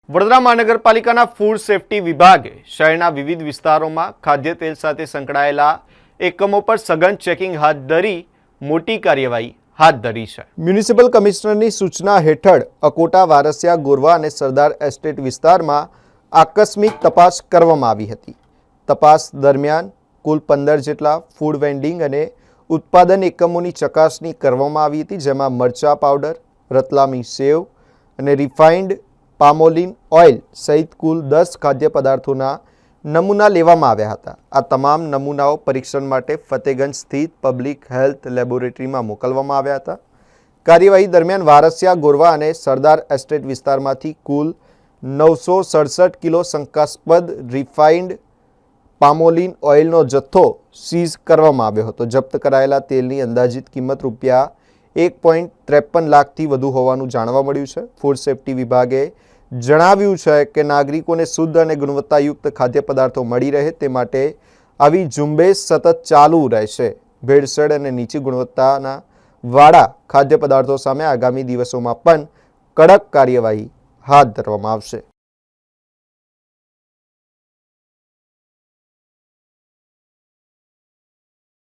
વડોદરા મહાનગરપાલિકાના food safety વિભાગે શહેરના વિવિધ વિસ્તારોમાં ખાદ્ય તેલ સાથે સંકળાયેલા એકમો પર સઘન ચેકિંગ હાથ ધરી મોટી કાર્યવાહી હાથ ધરી છે। મ્યુનિસિપલ કમિશનરની સૂચના હેઠળ અકોટા, વારસિયા, ગોરવા અને સરદાર એસ્ટેટ વિસ્તારમાં આકસ્મિક તપાસ કરવામાં આવી હતી। તપાસ દરમિયાન કુલ 15 જેટલા ફૂડ વેન્ડિંગ અને ઉત્પાદન એકમોની ચકાસણી કરવામાં આવી હતી, જેમાં મરચા પાવડર, રતલામી સેવ અને રિફાઇન્ડ પામોલિન ઓઇલ સહિત કુલ 10 ખાદ્ય પદાર્થોના નમૂના લેવામાં આવ્યા હતા। આ તમામ નમૂનાઓ પરીક્ષણ માટે ફતેગંજ સ્થિત પબ્લિક હેલ્થ લેબોરેટરીમાં મોકલવામાં આવ્યા હતા। કાર્યવાહી દરમિયાન વારસિયા, ગોરવા અને સરદાર એસ્ટેટ વિસ્તારમાંથી કુલ 967 કિલો શંકાસ્પદ રિફાઇન્ડ પામોલિન ઓઇલનો જથ્થો સીઝ કરવામાં આવ્યો હતો। જપ્ત કરાયેલા તેલની અંદાજિત કિંમત રૂપિયા 1.53 લાખથી વધુ હોવાનું જાણવા મળ્યું છે। ફૂડ સેફ્ટી વિભાગે જણાવ્યું છે કે નાગરિકોને શુદ્ધ અને ગુણવત્તાયુક્ત ખાદ્ય પદાર્થો મળી રહે તે માટે આવી ઝુંબેશ સતત ચાલુ રહેશે। ભેળસેળ અને નીચી ગુણવત્તાના વાળા ખાદ્ય પદાર્થો સામે આગામી દિવસોમાં પણ કડક કાર્યવાહી હાથ ધરવામાં આવશે।